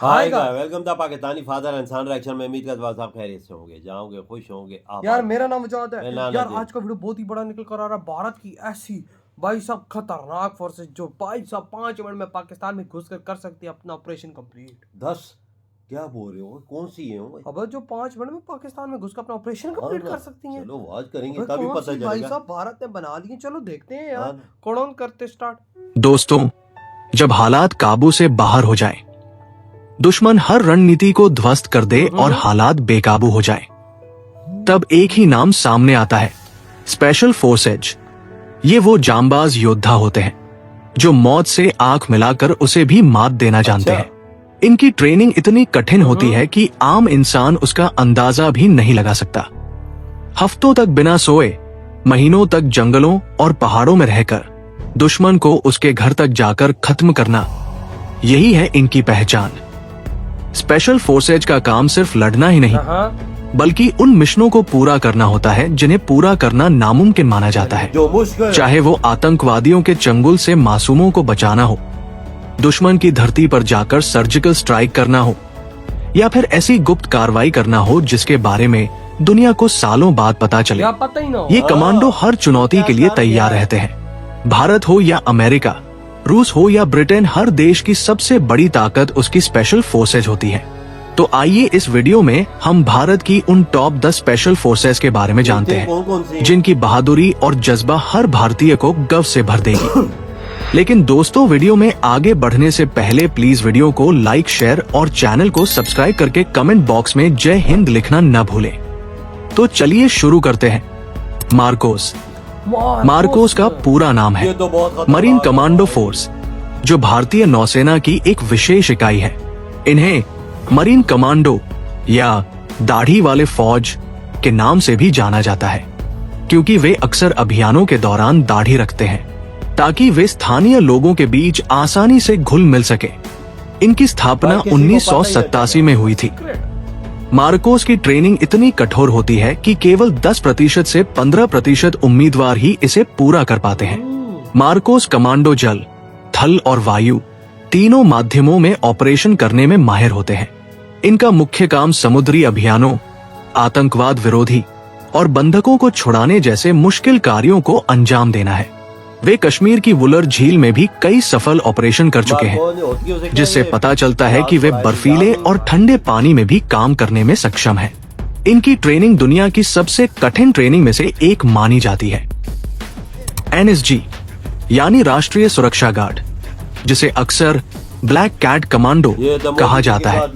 Hi guys, welcome to Pakistani father इंसान reaction में। उम्मीद करता हूं आप खैरियत से होंगे, जाओगे, खुश होंगे। आप यार मेरा नाम मुजाद है। मेरा नाम यार नजीर। आज का वीडियो बहुत ही बड़ा निकल कर आ रहा है। भारत की ऐसी भाई साहब खतरनाक फोर्सेस जो भाई साहब 5 मिनट में पाकिस्तान में घुस कर सकती है अपना ऑपरेशन कंप्लीट। 10 क्या बोल रहे हो? कौन सी है वो? अब जो 5 मिनट में पाकिस्तान में घुस कर अपना ऑपरेशन कंप्लीट कर सकती हैं। चलो वाच करेंगे अबे तभी कौन पता सी चलेगा। भाई साहब भारत ने बना ली है। चलो देखते हैं यार हाँ। कौन करते स्टार्ट। दोस्तों, जब हालात काबू से बाहर हो जाएं, दुश्मन हर रणनीति को ध्वस्त कर दे और हालात बेकाबू हो जाएं, तब एक ही नाम सामने आता है, स्पेशल फोर्सेज। ये वो जांबाज योद्धा होते हैं जो मौत से आंख मिलाकर उसे भी मात देना जानते हैं। इनकी ट्रेनिंग इतनी कठिन होती है कि आम इंसान उसका अंदाजा भी नहीं लगा सकता। हफ्तों तक बिना सोए, महीनों तक जंगलों और पहाड़ों में रहकर दुश्मन को उसके घर तक जाकर खत्म करना, यही है इनकी पहचान। स्पेशल फोर्सेज का काम सिर्फ लड़ना ही नहीं, बल्कि उन मिशनों को पूरा करना होता है जिन्हें पूरा करना नामुमकिन माना जाता है। जो मुश्किल, चाहे वो आतंकवादियों के चंगुल से मासूमों को बचाना हो, दुश्मन की धरती पर जाकर सर्जिकल स्ट्राइक करना हो, या फिर ऐसी गुप्त कार्रवाई करना हो जिसके बारे में दुनिया को सालों बाद पता चले। पता ही ना। ये कमांडो हर चुनौती के लिए तैयार रहते हैं। भारत हो या अमेरिका, रूस हो या ब्रिटेन, हर देश की सबसे बड़ी ताकत उसकी स्पेशल फोर्सेज होती है। तो आइए इस वीडियो में हम भारत की उन टॉप 10 स्पेशल फोर्सेज के बारे में जानते हैं जिनकी बहादुरी और जज्बा हर भारतीय को गर्व से भर देगी। लेकिन दोस्तों, वीडियो में आगे बढ़ने से पहले प्लीज वीडियो को लाइक, शेयर और चैनल को सब्सक्राइब करके कमेंट बॉक्स में जय हिंद लिखना न भूलें। तो चलिए शुरू करते हैं। मार्कोस। मार्कोस का पूरा नाम है मरीन कमांडो फोर्स, जो भारतीय नौसेना की एक विशेष इकाई है। इन्हें मरीन कमांडो या दाढ़ी वाले फौज के नाम से भी जाना जाता है, क्योंकि वे अक्सर अभियानों के दौरान दाढ़ी रखते हैं ताकि वे स्थानीय लोगों के बीच आसानी से घुल मिल सके। इनकी स्थापना 1987 में हुई थी। मार्कोस की ट्रेनिंग इतनी कठोर होती है कि केवल 10% से 15% उम्मीदवार ही इसे पूरा कर पाते हैं। मार्कोस कमांडो जल, थल और वायु तीनों माध्यमों में ऑपरेशन करने में माहिर होते हैं। इनका मुख्य काम समुद्री अभियानों, आतंकवाद विरोधी और बंधकों को छुड़ाने जैसे मुश्किल कार्यों को अंजाम देना है। वे कश्मीर की वुलर झील में भी कई सफल ऑपरेशन कर चुके हैं, जिससे पता चलता है कि वे बर्फीले और ठंडे पानी में भी काम करने में सक्षम हैं। इनकी ट्रेनिंग दुनिया की सबसे कठिन ट्रेनिंग में से एक मानी जाती है। एनएसजी यानी राष्ट्रीय सुरक्षा गार्ड, जिसे अक्सर ब्लैक कैट कमांडो कहा जाता है,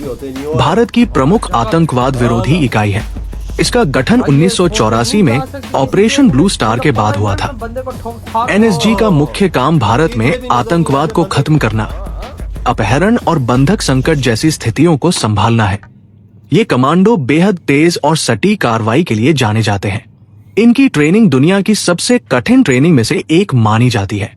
भारत की प्रमुख आतंकवाद विरोधी इकाई है। इसका गठन 1984 में ऑपरेशन ब्लू स्टार के बाद हुआ था। एनएसजी का मुख्य काम भारत में आतंकवाद को खत्म करना, अपहरण और बंधक संकट जैसी स्थितियों को संभालना है। ये कमांडो बेहद तेज और सटीक कार्रवाई के लिए जाने जाते हैं। इनकी ट्रेनिंग दुनिया की सबसे कठिन ट्रेनिंग में से एक मानी जाती है।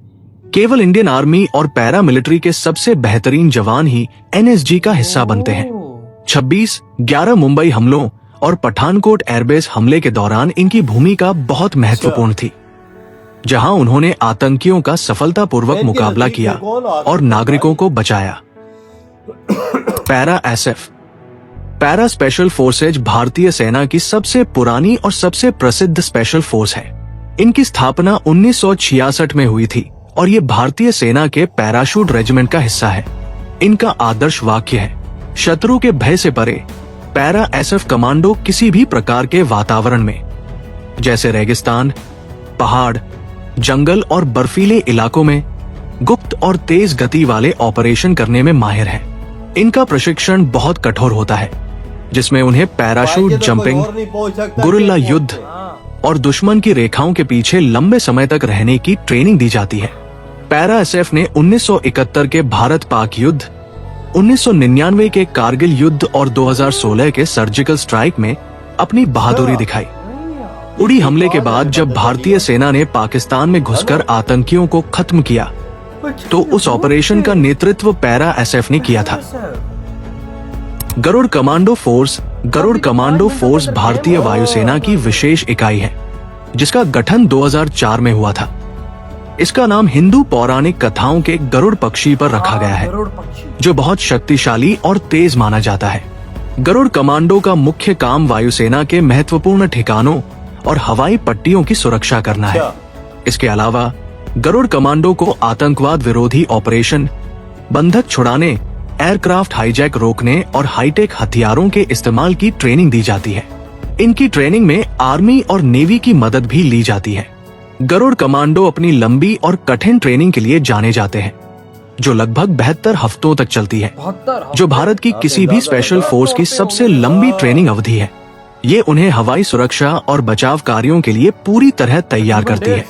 केवल इंडियन आर्मी और पैरामिलिट्री के सबसे बेहतरीन जवान ही एनएसजी का हिस्सा बनते हैं। 26/11 मुंबई हमलों और पठानकोट एयरबेस हमले के दौरान इनकी भूमिका बहुत महत्वपूर्ण थी, जहां उन्होंने आतंकियों का सफलतापूर्वक मुकाबला किया और नागरिकों को बचाया। Para SF, para special forces भारतीय सेना की सबसे पुरानी और सबसे प्रसिद्ध स्पेशल फोर्स है। इनकी स्थापना 1966 में हुई थी और ये भारतीय सेना के पैराशूट रेजिमेंट का हिस्सा है। इनका आदर्श वाक्य है, शत्रु के भय से परे पैरा एसएफ कमांडो किसी भी प्रकार के वातावरण में, जैसे रेगिस्तान, पहाड़, जंगल और बर्फीले इलाकों में, गुप्त और तेज गति वाले ऑपरेशन करने में माहिर है। इनका प्रशिक्षण बहुत कठोर होता है, जिसमें उन्हें पैराशूट जंपिंग, गुरिल्ला युद्ध और दुश्मन की रेखाओं के पीछे लंबे समय तक रहने की ट्रेनिंग दी जाती है। पैरा एसएफ ने 1971 के भारत पाक युद्ध, 1999 के कारगिल युद्ध और 2016 के सर्जिकल स्ट्राइक में अपनी बहादुरी दिखाई। उड़ी हमले के बाद जब भारतीय सेना ने पाकिस्तान में घुसकर आतंकियों को खत्म किया, तो उस ऑपरेशन का नेतृत्व पैरा एसएफ ने किया था। Garud commando force, Garud commando force भारतीय वायुसेना की विशेष इकाई है, जिसका गठन 2004 में हुआ था। इसका नाम हिंदू पौराणिक कथाओं के गरुड़ पक्षी पर रखा गया है, गरुड़ पक्षी जो बहुत शक्तिशाली और तेज माना जाता है। गरुड़ कमांडो का मुख्य काम वायुसेना के महत्वपूर्ण ठिकानों और हवाई पट्टियों की सुरक्षा करना है। इसके अलावा गरुड़ कमांडो को आतंकवाद विरोधी ऑपरेशन, बंधक छुड़ाने, एयरक्राफ्ट हाईजैक रोकने और हाईटेक हथियारों के इस्तेमाल की ट्रेनिंग दी जाती है। इनकी ट्रेनिंग में आर्मी और नेवी की मदद भी ली जाती है। गरुड़ कमांडो अपनी लंबी और कठिन ट्रेनिंग के लिए जाने जाते हैं, जो लगभग 72 हफ्तों तक चलती है, 72 जो भारत की किसी भी स्पेशल फोर्स की सबसे लंबी ट्रेनिंग अवधि है। ये उन्हें हवाई सुरक्षा और बचाव कार्यों के लिए पूरी तरह तैयार करती है।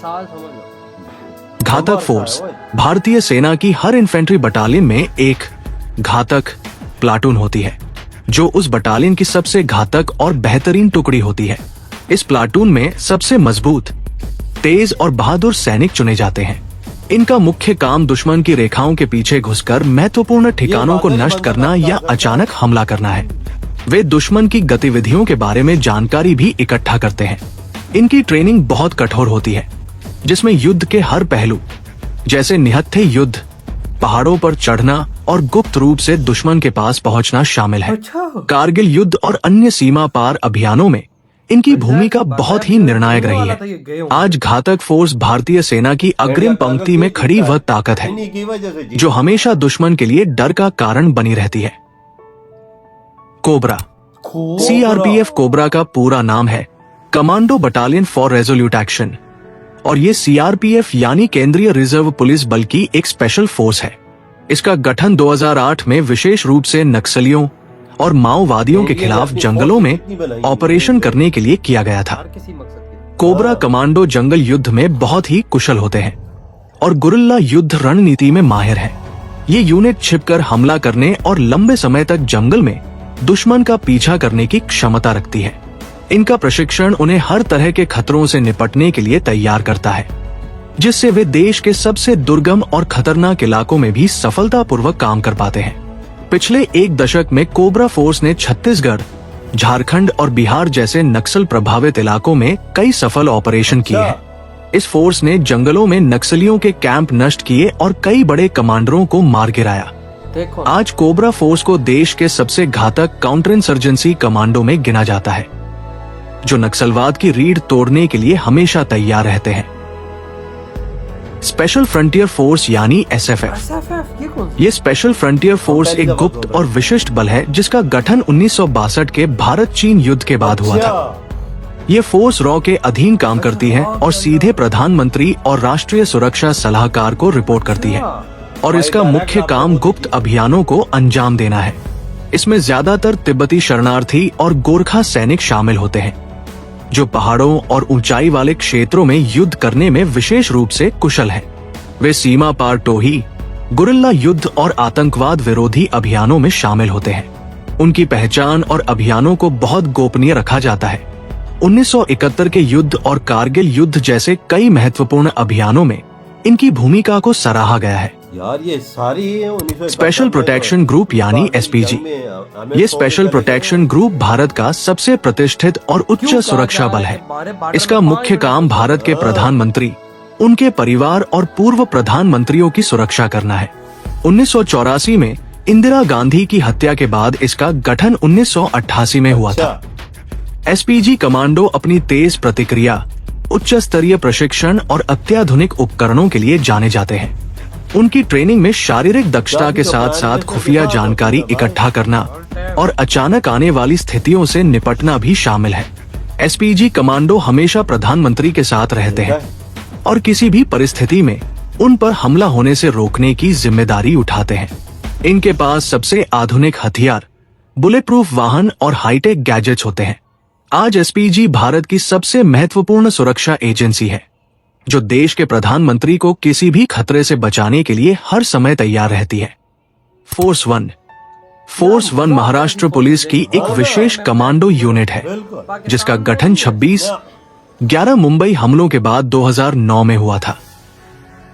घातक फोर्स। भारतीय सेना की हर इन्फेंट्री बटालियन में एक घातक प्लाटून होती है, जो उस बटालियन की सबसे घातक और बेहतरीन टुकड़ी होती है। इस प्लाटून में सबसे मजबूत, तेज और बहादुर सैनिक चुने जाते हैं। इनका मुख्य काम दुश्मन की रेखाओं के पीछे घुसकर महत्वपूर्ण ठिकानों को नष्ट करना या अचानक हमला करना है। वे दुश्मन की गतिविधियों के बारे में जानकारी भी इकट्ठा करते हैं। इनकी ट्रेनिंग बहुत कठोर होती है, जिसमें युद्ध के हर पहलू जैसे निहत्थे युद्ध, पहाड़ों पर चढ़ना और गुप्त रूप से दुश्मन के पास पहुंचना शामिल है। कारगिल युद्ध और अन्य सीमा पार अभियानों में इनकी भूमिका बहुत ही निर्णायक रही है। आज घातक फोर्स भारतीय सेना की अग्रिम पंक्ति में खड़ी वह ताकत है जो हमेशा दुश्मन के लिए डर का कारण बनी रहती है। कोबरा। सीआरपीएफ कोबरा का पूरा नाम है commando battalion for resolute action, और ये सीआरपीएफ यानी केंद्रीय रिजर्व पुलिस बल की एक स्पेशल फोर्स है। इसका गठन 2008 में विशेष रूप से नक्सलियों और माओवादियों के खिलाफ जंगलों में ऑपरेशन करने के लिए किया गया था। कोबरा कमांडो जंगल युद्ध में बहुत ही कुशल होते हैं और गुरिल्ला युद्ध रणनीति में माहिर है। ये यूनिट छिपकर हमला करने और लंबे समय तक जंगल में दुश्मन का पीछा करने की क्षमता रखती है। इनका प्रशिक्षण उन्हें हर तरह के खतरों से निपटने के लिए तैयार करता है, जिससे वे देश के सबसे दुर्गम और खतरनाक इलाकों में भी सफलतापूर्वक काम कर पाते हैं। पिछले एक दशक में कोबरा फोर्स ने छत्तीसगढ़, झारखंड और बिहार जैसे नक्सल प्रभावित इलाकों में कई सफल ऑपरेशन किए हैं। इस फोर्स ने जंगलों में नक्सलियों के कैंप नष्ट किए और कई बड़े कमांडरों को मार गिराया। आज कोबरा फोर्स को देश के सबसे घातक काउंटर इंसर्जेंसी कमांडो में गिना जाता है, जो नक्सलवाद की रीढ़ तोड़ने के लिए हमेशा तैयार रहते हैं। स्पेशल फ्रंटियर फोर्स यानी एसएफएफ। ये स्पेशल फ्रंटियर फोर्स एक गुप्त और विशिष्ट बल है जिसका गठन 1962 के भारत चीन युद्ध के बाद हुआ था। ये फोर्स रॉ के अधीन काम करती है और सीधे प्रधानमंत्री और राष्ट्रीय सुरक्षा सलाहकार को रिपोर्ट करती है, और इसका मुख्य काम गुप्त अभियानों को अंजाम देना है। इसमें ज्यादातर तिब्बती शरणार्थी और गोरखा सैनिक शामिल होते हैं, जो पहाड़ों और ऊंचाई वाले क्षेत्रों में युद्ध करने में विशेष रूप से कुशल हैं। वे सीमा पार टोही, गुरिल्ला युद्ध और आतंकवाद विरोधी अभियानों में शामिल होते हैं। उनकी पहचान और अभियानों को बहुत गोपनीय रखा जाता है। 1971 के युद्ध और कारगिल युद्ध जैसे कई महत्वपूर्ण अभियानों में इनकी भूमिका को सराहा गया है। यार ये सारी स्पेशल प्रोटेक्शन ग्रुप यानी एसपीजी। ये स्पेशल प्रोटेक्शन ग्रुप भारत का सबसे प्रतिष्ठित और उच्च सुरक्षा बल है। इसका मुख्य काम भारत के प्रधानमंत्री, उनके परिवार और पूर्व प्रधानमंत्रियों की सुरक्षा करना है। 1984 में इंदिरा गांधी की हत्या के बाद इसका गठन 1988 में हुआ था। एसपीजी कमांडो अपनी तेज प्रतिक्रिया, उच्च स्तरीय प्रशिक्षण और अत्याधुनिक उपकरणों के लिए जाने जाते हैं। उनकी ट्रेनिंग में शारीरिक दक्षता के साथ साथ खुफिया जानकारी इकट्ठा करना और अचानक आने वाली स्थितियों से निपटना भी शामिल है। एसपीजी कमांडो हमेशा प्रधानमंत्री के साथ रहते हैं और किसी भी परिस्थिति में उन पर हमला होने से रोकने की जिम्मेदारी उठाते हैं। इनके पास सबसे आधुनिक हथियार, बुलेट प्रूफ वाहन और हाईटेक गैजेट्स होते हैं। आज एसपीजी भारत की सबसे महत्वपूर्ण सुरक्षा एजेंसी है, जो देश के प्रधानमंत्री को किसी भी खतरे से बचाने के लिए हर समय तैयार रहती है। फोर्स वन महाराष्ट्र पुलिस की एक विशेष कमांडो यूनिट है, जिसका गठन 26/11 मुंबई हमलों के बाद 2009 में हुआ था।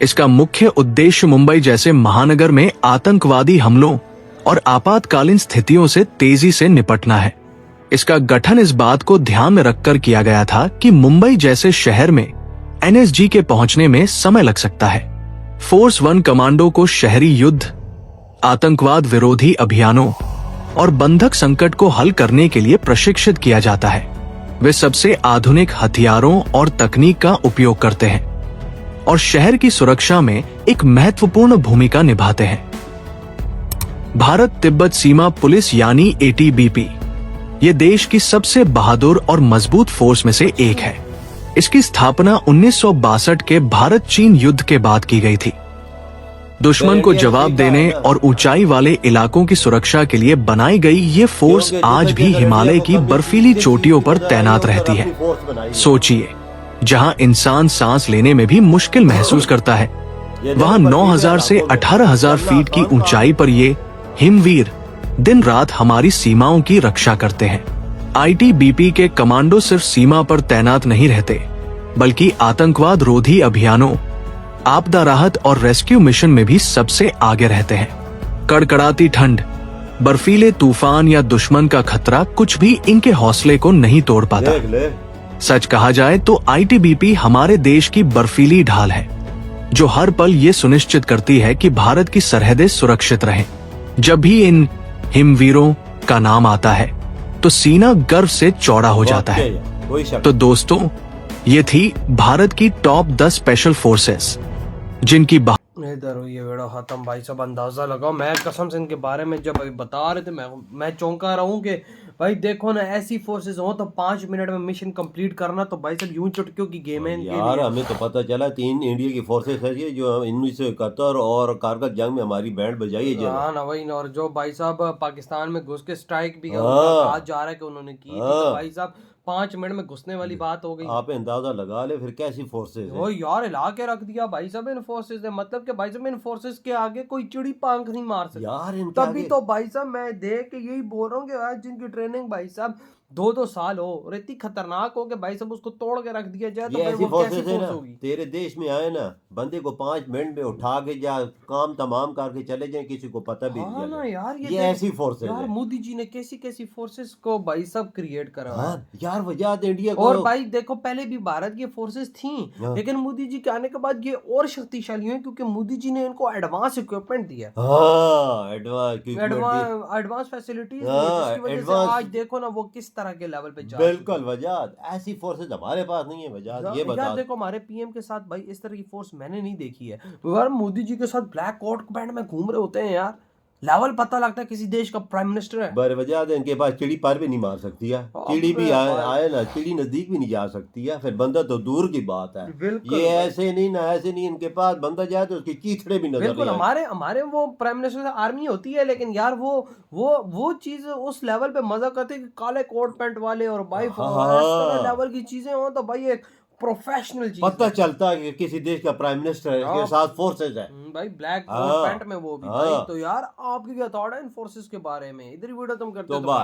इसका मुख्य उद्देश्य मुंबई जैसे महानगर में आतंकवादी हमलों और आपातकालीन स्थितियों से तेजी से निपटना है। इसका गठन इस बात को ध्यान में रखकर किया गया था कि मुंबई जैसे शहर में NSG के पहुंचने में समय लग सकता है। फोर्स 1 कमांडो को शहरी युद्ध, आतंकवाद विरोधी अभियानों और बंधक संकट को हल करने के लिए प्रशिक्षित किया जाता है। वे सबसे आधुनिक हथियारों और तकनीक का उपयोग करते हैं और शहर की सुरक्षा में एक महत्वपूर्ण भूमिका निभाते हैं। भारत तिब्बत सीमा पुलिस यानी ATBP ये देश की सबसे बहादुर और मजबूत फोर्स में से एक है। इसकी स्थापना 1962 के भारत चीन युद्ध के बाद की गई थी। दुश्मन को जवाब देने और ऊंचाई वाले इलाकों की सुरक्षा के लिए बनाई गई ये फोर्स आज भी हिमालय की बर्फीली चोटियों पर तैनात रहती है। सोचिए, जहां इंसान सांस लेने में भी मुश्किल महसूस करता है, वहां 9,000 से 18,000 फीट की ऊंचाई पर ये हिमवीर दिन रात हमारी सीमाओं की रक्षा करते हैं। ITBP के कमांडो सिर्फ सीमा पर तैनात नहीं रहते, बल्कि आतंकवाद रोधी अभियानों, आपदा राहत और रेस्क्यू मिशन में भी सबसे आगे रहते हैं। कड़कड़ाती ठंड, बर्फीले तूफान या दुश्मन का खतरा कुछ भी इनके हौसले को नहीं तोड़ पाता। सच कहा जाए तो ITBP हमारे देश की बर्फीली ढाल है, जो हर पल ये सुनिश्चित करती है कि भारत की सरहदें सुरक्षित रहें। जब भी इन हिमवीरों का नाम आता है तो सीना गर्व से चौड़ा हो जाता है। तो दोस्तों, ये थी भारत की टॉप 10 स्पेशल फोर्सेस जिनकी इधर ये वीडियो खत्म। भाई सब अंदाजा लगाओ, मैं कसम से इनके बारे में जब अभी बता रहे थे मैं चौंका रहा हूँ कि भाई देखो ना, ऐसी फोर्सेस हो तो 5 मिनट में मिशन कंप्लीट करना तो भाई सब यूं चुटकियों की गेम है इनके यार। लिए। हमें तो पता चला 3 इंडिया की फोर्सेस है ये, जो 1971 और कारगिल जंग में हमारी बैंड बजाई है। हाँ ना भाई, और जो भाई साहब पाकिस्तान में घुस के स्ट्राइक भी हाँ। कहा जा रहा है कि उन्होंने की थी, तो भाई साहब 5 मिनट में घुसने वाली बात हो गई। आप अंदाजा लगा ले फिर कैसी फोर्सेस है। ओ यार, हिला के रख दिया भाई साहब इन फोर्सेस ने। मतलब कि भाई साहब इन फोर्सेस के आगे कोई चिड़ी पांख नहीं मार सकती यार इनके तभी आगे तो भाई साहब मैं देख के यही बोल रहा हूँ कि यार जिनकी ट्रेनिंग भाई साहब 2-2 साल हो और इतनी खतरनाक हो कि भाई साहब उसको तोड़ के रख दिया जाए, तो ये भाई ऐसी वो कैसी फोर्सेस है फोर्स ना, होगी। तेरे देश में आए ना, बंदे को 5 मिनट में उठा के या काम तमाम करके चले जाए, किसी को पता भी हाँ नहीं ना चले। यार, ये ऐसी फोर्सेस यार है। मोदी जी ने कैसी कैसी फोर्सेस को भाई साहब क्रिएट करा है। हाँ यार, वजह इंडिया को। और भाई देखो, पहले भी भारत की फोर्सेस थी, हाँ। लेकिन मोदी जी के आने के बाद ये और शक्तिशाली हुए, क्योंकि मोदी जी ने इनको एडवांस इक्विपमेंट दिया, हाँ एडवांस फैसिलिटीज हाँ, जिसकी वजह से advance- आज देखो ना वो किस तरह के लेवल पे जा रहे हैं। बिल्कुल वजह ऐसी फोर्सेस हमारे पास नहीं है। वजह ये बता यार देखो, हमारे पीएम के साथ भाई इस तरह की फोर्स मैंने नहीं देखी है। यार मोदी जी के साथ ब्लैक कोट पैंट में घूम रहे होते हैं यार, लेवल पता लगता है किसी देश का प्राइम मिनिस्टर है। बर वजह है इनके पास चिड़ी पर भी नहीं मार सकती है। चिड़ी भी आए ना, चिड़ी नजदीक भी नहीं जा सकती है, फिर बंदा तो दूर की बात है। बिल्कुल ये ऐसे नहीं ना, ऐसे नहीं, इनके पास बंदा जाए तो उसकी चीथड़े भी नजर बिल्कुल। नहीं आए। हमारे वो प्राइम मिनिस्टर आर्मी होती है, लेकिन यार वो चीज उस लेवल पे मजा करते हैं कि काले कोट पैंट वाले और भाई लेवल की चीजें हो तो भाई एक प्रोफेशनल चीज पता चलता है कि किसी देश का प्राइम मिनिस्टर है, इसके साथ फोर्सेस है भाई, ब्लैक कोट पैंट में वो भी भाई। तो यार आपकी क्या थॉट है इन फोर्सेस के बारे में? इधर ही वीडियो तुम करते तो हो। बाय।